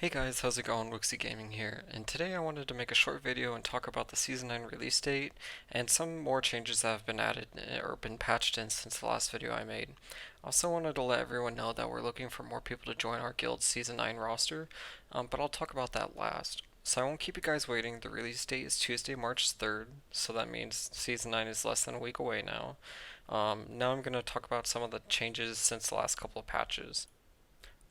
Hey guys, how's it going? Wooksy Gaming here, and today I wanted to make a short video and talk about the Season 9 release date and some more changes that have been added or been patched in since the last video I made. I also wanted to let everyone know that we're looking for more people to join our guild's Season 9 roster, but I'll talk about that last. So I won't keep you guys waiting. The release date is Tuesday, March 3rd, so that means Season 9 is less than a week away now. Now I'm going to talk about some of the changes since the last couple of patches.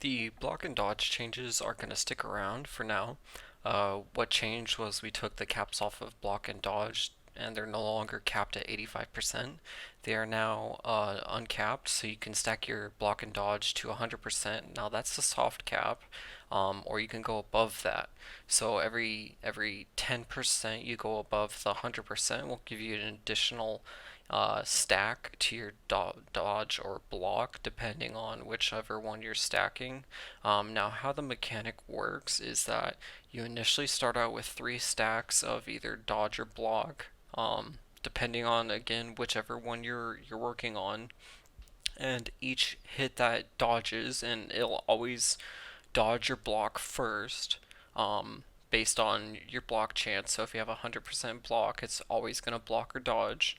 The block and dodge changes are going to stick around for now. What changed was we took the caps off of block and dodge, and they're no longer capped at 85%. They are now uncapped, so you can stack your block and dodge to 100%. Now that's the soft cap, or you can go above that. So every 10% you go above the 100% will give you an additional stack to your dodge or block, depending on whichever one you're stacking. Now, how the mechanic works is that you initially start out with 3 stacks of either dodge or block, depending on again whichever one you're working on. And each hit that dodges, and it'll always dodge or block first. Based on your block chance. So if you have a 100% block, it's always going to block or dodge,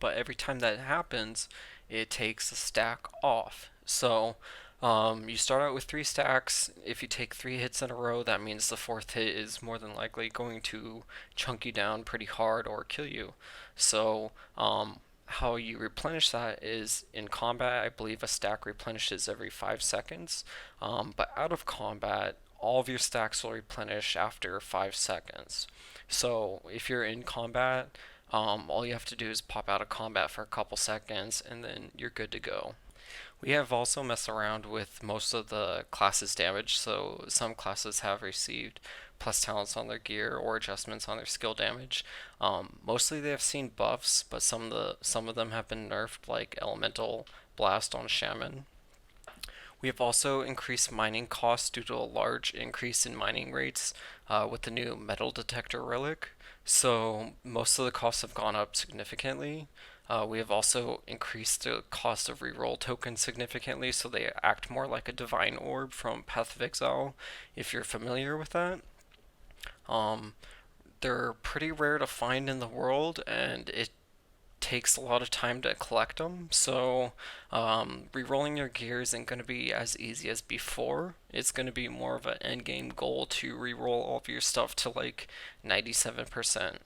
but every time that happens, it takes a stack off. So you start out with 3 stacks. If you take 3 hits in a row, that means the fourth hit is more than likely going to chunk you down pretty hard or kill you. So how you replenish that is in combat. I believe a stack replenishes every 5 seconds, but out of combat, all of your stacks will replenish after 5 seconds. So if you're in combat, all you have to do is pop out of combat for a couple seconds and then you're good to go. We have also messed around with most of the classes' damage, so some classes have received plus talents on their gear or adjustments on their skill damage. Mostly they have seen buffs, but some of them have been nerfed, like Elemental Blast on Shaman. We have also increased mining costs due to a large increase in mining rates with the new metal detector relic. So most of the costs have gone up significantly. We have also increased the cost of reroll tokens significantly, so they act more like a divine orb from Path of Exile, if you're familiar with that. Um, they're pretty rare to find in the world, and it takes a lot of time to collect them. So re-rolling your gear isn't going to be as easy as before. It's going to be more of an end game goal to re-roll all of your stuff to like 97%.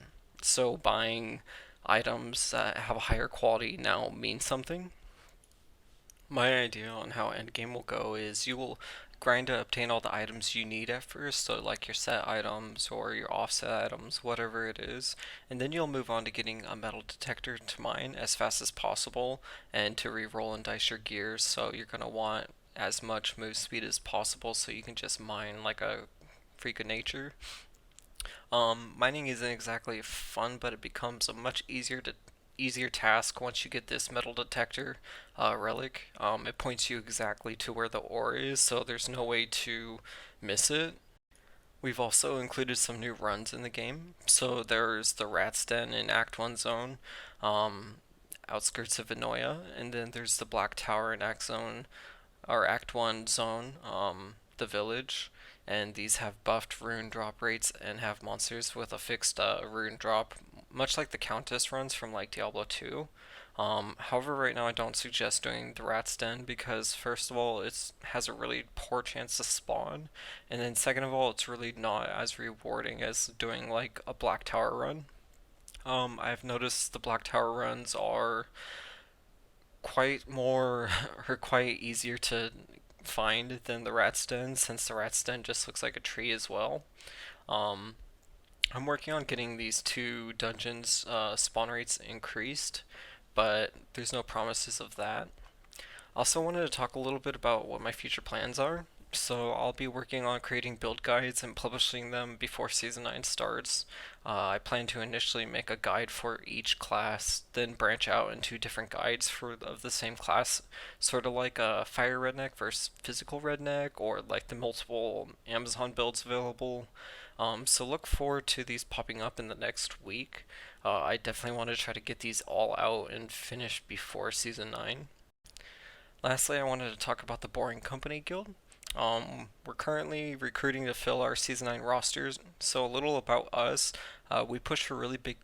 So buying items that have a higher quality now means something. My idea on how endgame will go is you will grind to obtain all the items you need at first, so like your set items or your offset items, whatever it is, and then you'll move on to getting a metal detector to mine as fast as possible and to re-roll and dice your gears, so you're going to want as much move speed as possible so you can just mine like a freak of nature. Mining isn't exactly fun, but it becomes a much easier task once you get this metal detector relic. It points you exactly to where the ore is, so there's no way to miss it. We've also included some new runs in the game. So there's the Rat's Den in Act 1 zone, um, outskirts of Inoya, and then there's the Black Tower in Act 1 zone, the village, and these have buffed rune drop rates and have monsters with a fixed rune drop, much like the Countess runs from like Diablo 2. However, right now I don't suggest doing the Rat's Den because first of all, it has a really poor chance to spawn, and then second of all, it's really not as rewarding as doing like a Black Tower run. I've noticed the Black Tower runs are quite easier to find than the Rat's Den, since the Rat's Den just looks like a tree as well. Um, I'm working on getting these 2 dungeons spawn rates increased, but there's no promises of that. Also wanted to talk a little bit about what my future plans are. So I'll be working on creating build guides and publishing them before Season 9 starts. I plan to initially make a guide for each class, then branch out into different guides of the same class, sort of like a fire redneck versus physical redneck, or like the multiple Amazon builds available. So look forward to these popping up in the next week. I definitely want to try to get these all out and finished before Season 9. Lastly, I wanted to talk about the Boring Company Guild. We're currently recruiting to fill our Season 9 rosters. So, a little about us. We push for really big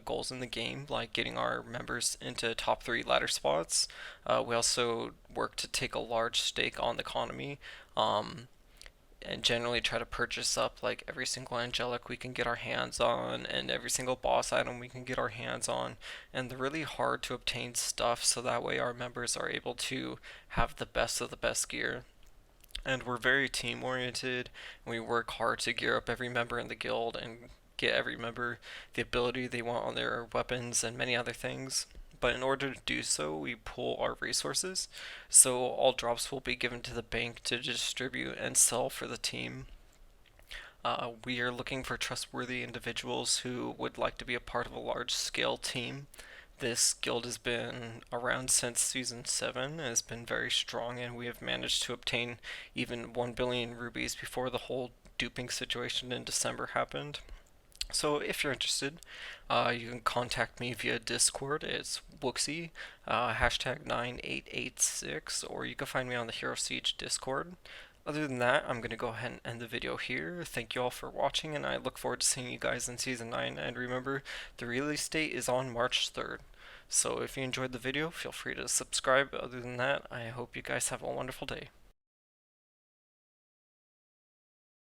goals in the game, like getting our members into top 3 ladder spots. We also work to take a large stake on the economy. Um, and generally try to purchase up like every single angelic we can get our hands on and every single boss item we can get our hands on, and the really hard to obtain stuff so that way our members are able to have the best of the best gear. And we're very team oriented, and we work hard to gear up every member in the guild and get every member the ability they want on their weapons and many other things. But in order to do so, we pool our resources. So all drops will be given to the bank to distribute and sell for the team. We are looking for trustworthy individuals who would like to be a part of a large scale team. This guild has been around since season 7 and has been very strong, and we have managed to obtain even 1 billion rubies before the whole duping situation in December happened. So if you're interested, you can contact me via Discord. It's Wooksy, hashtag 9886, or you can find me on the Hero Siege Discord. Other than that, I'm going to go ahead and end the video here. Thank you all for watching, and I look forward to seeing you guys in Season 9. And remember, the release date is on March 3rd. So if you enjoyed the video, feel free to subscribe. Other than that, I hope you guys have a wonderful day.